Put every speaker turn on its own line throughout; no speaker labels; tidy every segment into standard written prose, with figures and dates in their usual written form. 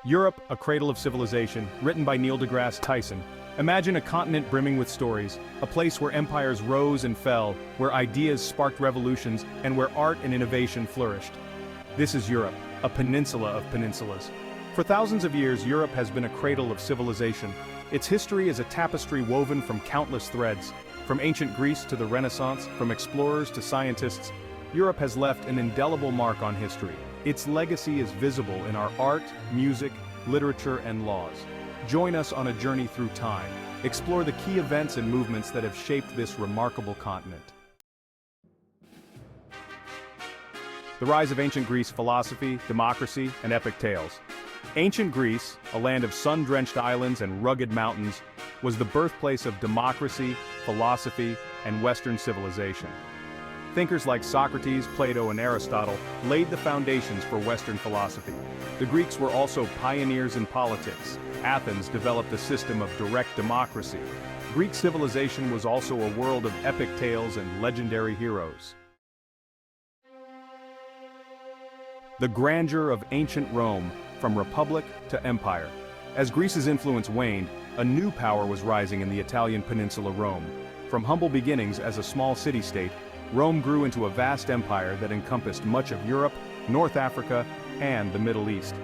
Europe, a Cradle of Civilization, written by Neil deGrasse Tyson. Imagine a continent brimming with stories, a place where empires rose and fell, where ideas sparked revolutions, and where art and innovation flourished. This is Europe, a peninsula of peninsulas. For thousands of years, Europe has been a cradle of civilization. Its history is a tapestry woven from countless threads. From ancient Greece to the Renaissance, from explorers to scientists, Europe has left an indelible mark on history. Its legacy is visible in our art, music, literature, and laws. Join us on a journey through time. Explore the key events and movements that have shaped this remarkable continent. The rise of ancient Greece philosophy, democracy, and epic tales. Ancient Greece, a land of sun-drenched islands and rugged mountains, was the birthplace of democracy, philosophy, and Western civilization. Thinkers like Socrates, Plato, and Aristotle laid the foundations for Western philosophy. The Greeks were also pioneers in politics. Athens developed a system of direct democracy. Greek civilization was also a world of epic tales and legendary heroes. The grandeur of ancient Rome, from republic to empire. As Greece's influence waned, a new power was rising in the Italian peninsula Rome. From humble beginnings as a small city-state, Rome grew into a vast empire that encompassed much of Europe, North Africa, and the Middle East.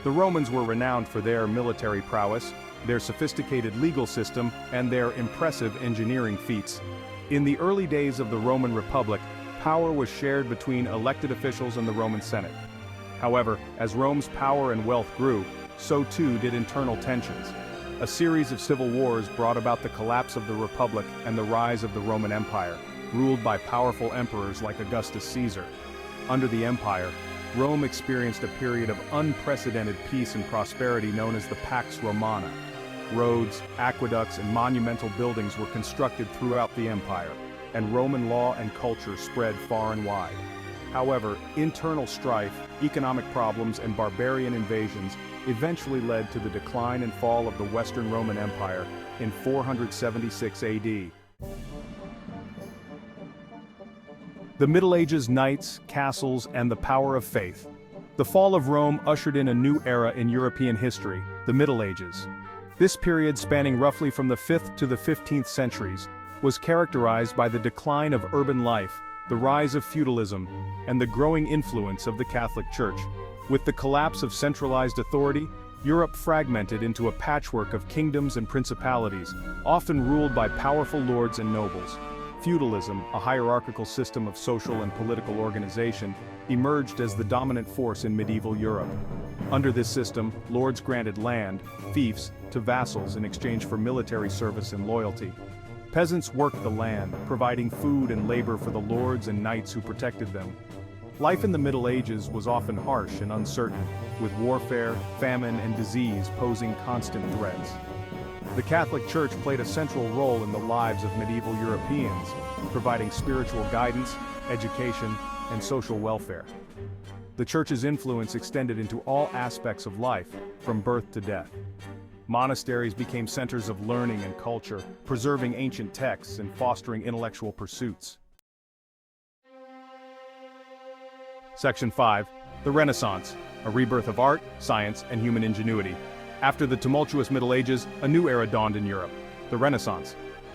The Romans were renowned for their military prowess, their sophisticated legal system, and their impressive engineering feats. In the early days of the Roman Republic, power was shared between elected officials and the Roman Senate. However, as Rome's power and wealth grew, so too did internal tensions. A series of civil wars brought about the collapse of the Republic and the rise of the Roman Empire, ruled by powerful emperors like Augustus Caesar. Under the empire, Rome experienced a period of unprecedented peace and prosperity known as the Pax Romana. Roads, aqueducts, and monumental buildings were constructed throughout the empire, and Roman law and culture spread far and wide. However, internal strife, economic problems, and barbarian invasions eventually led to the decline and fall of the Western Roman Empire in 476 AD. The Middle Ages, knights, castles, and the power of faith. The fall of Rome ushered in a new era in European history, the Middle Ages. This period, spanning roughly from the 5th to the 15th centuries, was characterized by the decline of urban life, the rise of feudalism, and the growing influence of the Catholic Church. With the collapse of centralized authority, Europe fragmented into a patchwork of kingdoms and principalities, often ruled by powerful lords and nobles. Feudalism, a hierarchical system of social and political organization, emerged as the dominant force in medieval Europe. Under this system, lords granted land, fiefs, to vassals in exchange for military service and loyalty. Peasants worked the land, providing food and labor for the lords and knights who protected them. Life in the Middle Ages was often harsh and uncertain, with warfare, famine, and disease posing constant threats. The Catholic Church played a central role in the lives of medieval Europeans, providing spiritual guidance, education, and social welfare. The Church's influence extended into all aspects of life, from birth to death. Monasteries became centers of learning and culture, preserving ancient texts and fostering intellectual pursuits. Section 5. The Renaissance, a rebirth of art, science, and human ingenuity. After the tumultuous Middle Ages, a new era dawned in Europe, the Renaissance.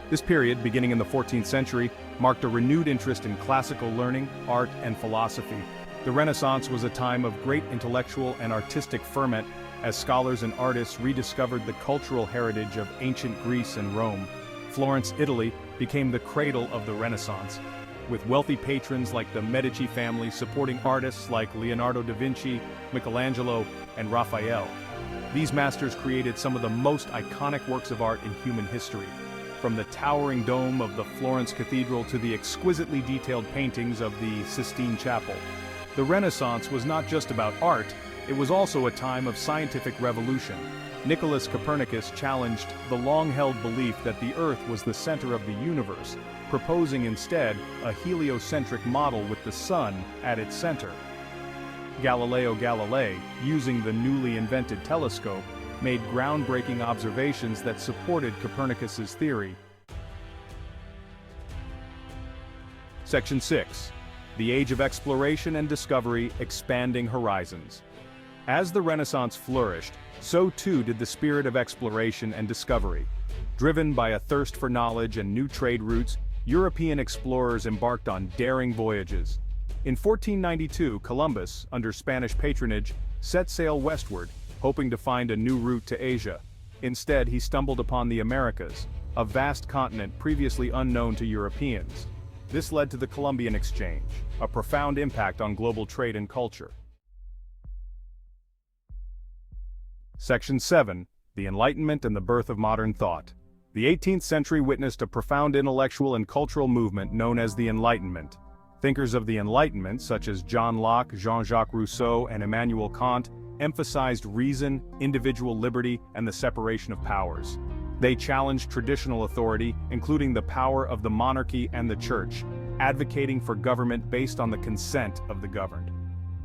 This period, beginning in the 14th century, marked a renewed interest in classical learning, art, and philosophy. The Renaissance was a time of great intellectual and artistic ferment as scholars and artists rediscovered the cultural heritage of ancient Greece and Rome. Florence, Italy, became the cradle of the Renaissance, with wealthy patrons like the Medici family supporting artists like Leonardo da Vinci, Michelangelo, and Raphael. These masters created some of the most iconic works of art in human history, from the towering dome of the Florence Cathedral to the exquisitely detailed paintings of the Sistine Chapel. The Renaissance was not just about art, it was also a time of scientific revolution. Nicholas Copernicus challenged the long-held belief that the Earth was the center of the universe, proposing instead a heliocentric model with the Sun at its center. Galileo Galilei, using the newly invented telescope, made groundbreaking observations that supported Copernicus's theory. Section 6. The Age of Exploration and Discovery, Expanding Horizons. As the Renaissance flourished, so too did the spirit of exploration and discovery. Driven by a thirst for knowledge and new trade routes, European explorers embarked on daring voyages. In 1492, Columbus, under Spanish patronage, set sail westward, hoping to find a new route to Asia. Instead, he stumbled upon the Americas, a vast continent previously unknown to Europeans. This led to the Columbian Exchange, a profound impact on global trade and culture. Section 7. The Enlightenment and the Birth of Modern Thought. The 18th century witnessed a profound intellectual and cultural movement known as the Enlightenment. Thinkers of the Enlightenment, such as John Locke, Jean-Jacques Rousseau, and Immanuel Kant, emphasized reason, individual liberty, and the separation of powers. They challenged traditional authority, including the power of the monarchy and the church, advocating for government based on the consent of the governed.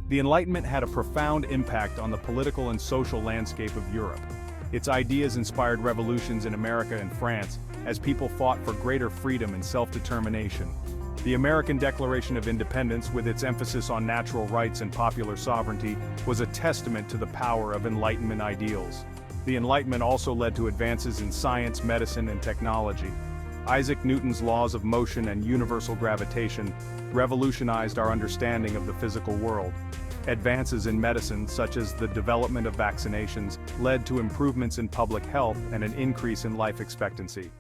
The Enlightenment had a profound impact on the political and social landscape of Europe. Its ideas inspired revolutions in America and France, as people fought for greater freedom and self-determination. The American Declaration of Independence, with its emphasis on natural rights and popular sovereignty, was a testament to the power of Enlightenment ideals. The Enlightenment also led to advances in science, medicine, and technology. Isaac Newton's laws of motion and universal gravitation revolutionized our understanding of the physical world. Advances in medicine, such as the development of vaccinations, led to improvements in public health and an increase in life expectancy.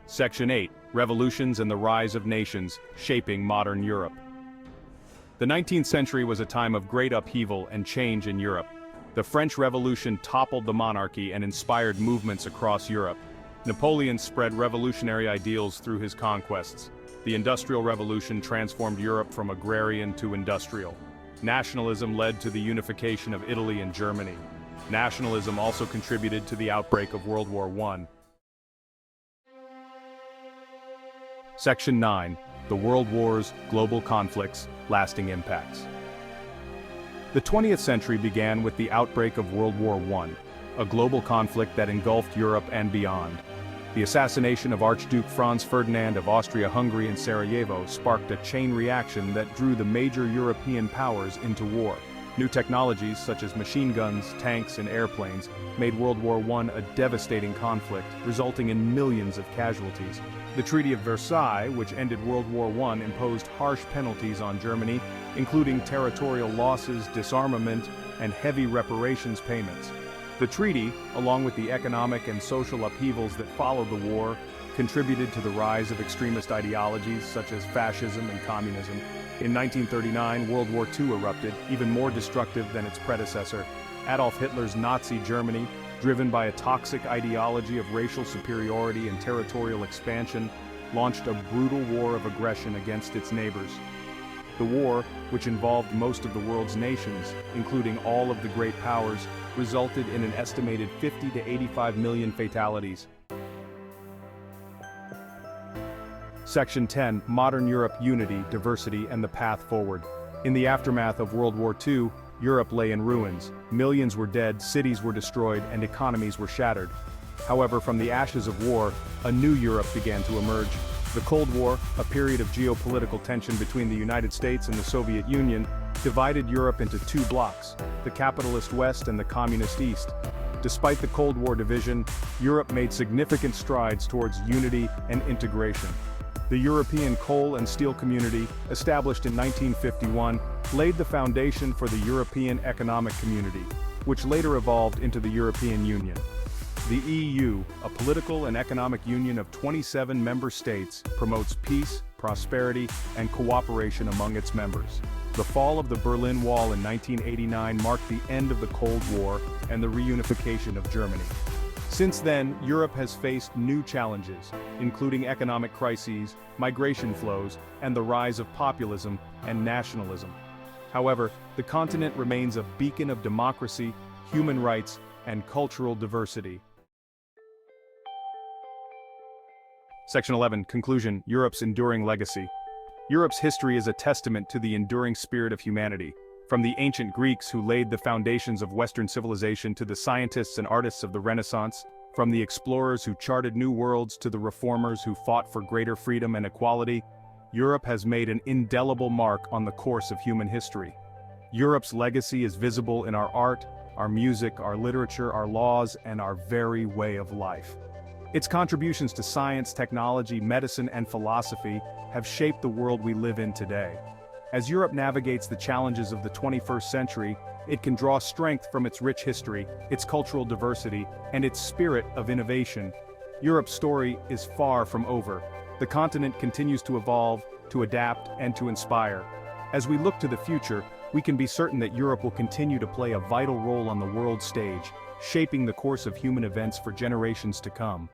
Section 8. Revolutions and the Rise of Nations, Shaping Modern Europe. The 19th century was a time of great upheaval and change in Europe. The French Revolution toppled the monarchy and inspired movements across Europe. Napoleon spread revolutionary ideals through his conquests. The Industrial Revolution transformed Europe from agrarian to industrial. Nationalism led to the unification of Italy and Germany. Nationalism also contributed to the outbreak of World War I. Section 9. The World Wars, Global Conflicts, Lasting Impacts. The 20th century began with the outbreak of World War I, a global conflict that engulfed Europe and beyond. The assassination of Archduke Franz Ferdinand of Austria-Hungary in Sarajevo sparked a chain reaction that drew the major European powers into war. New technologies such as machine guns, tanks, and airplanes made World War I a devastating conflict, resulting in millions of casualties. The Treaty of Versailles, which ended World War I, imposed harsh penalties on Germany, including territorial losses, disarmament, and heavy reparations payments. The treaty, along with the economic and social upheavals that followed the war, contributed to the rise of extremist ideologies such as fascism and communism. In 1939, World War II erupted, even more destructive than its predecessor. Adolf Hitler's Nazi Germany, driven by a toxic ideology of racial superiority and territorial expansion, launched a brutal war of aggression against its neighbors. The war, which involved most of the world's nations, including all of the great powers, resulted in an estimated 50 to 85 million fatalities. Section 10. Modern Europe: Unity, Diversity, and the Path Forward. In the aftermath of World War II, Europe lay in ruins. Millions were dead, cities were destroyed, and economies were shattered. However, from the ashes of war, a new Europe began to emerge. The Cold War, a period of geopolitical tension between the United States and the Soviet Union, divided Europe into two blocks, the capitalist West and the communist East. Despite the Cold War division, Europe made significant strides towards unity and integration. The European Coal and Steel Community, established in 1951, laid the foundation for the European Economic Community, which later evolved into the European Union. The EU, a political and economic union of 27 member states, promotes peace, prosperity, and cooperation among its members. The fall of the Berlin Wall in 1989 marked the end of the Cold War and the reunification of Germany. Since then, Europe has faced new challenges, including economic crises, migration flows, and the rise of populism and nationalism. However, the continent remains a beacon of democracy, human rights, and cultural diversity. Section 11. Conclusion: Europe's enduring legacy. Europe's history is a testament to the enduring spirit of humanity. From the ancient Greeks who laid the foundations of Western civilization to the scientists and artists of the Renaissance, from the explorers who charted new worlds to the reformers who fought for greater freedom and equality, Europe has made an indelible mark on the course of human history. Europe's legacy is visible in our art, our music, our literature, our laws, and our very way of life. Its contributions to science, technology, medicine, and philosophy have shaped the world we live in today. As Europe navigates the challenges of the 21st century, it can draw strength from its rich history, its cultural diversity, and its spirit of innovation. Europe's story is far from over. The continent continues to evolve, to adapt, and to inspire. As we look to the future, we can be certain that Europe will continue to play a vital role on the world stage, shaping the course of human events for generations to come.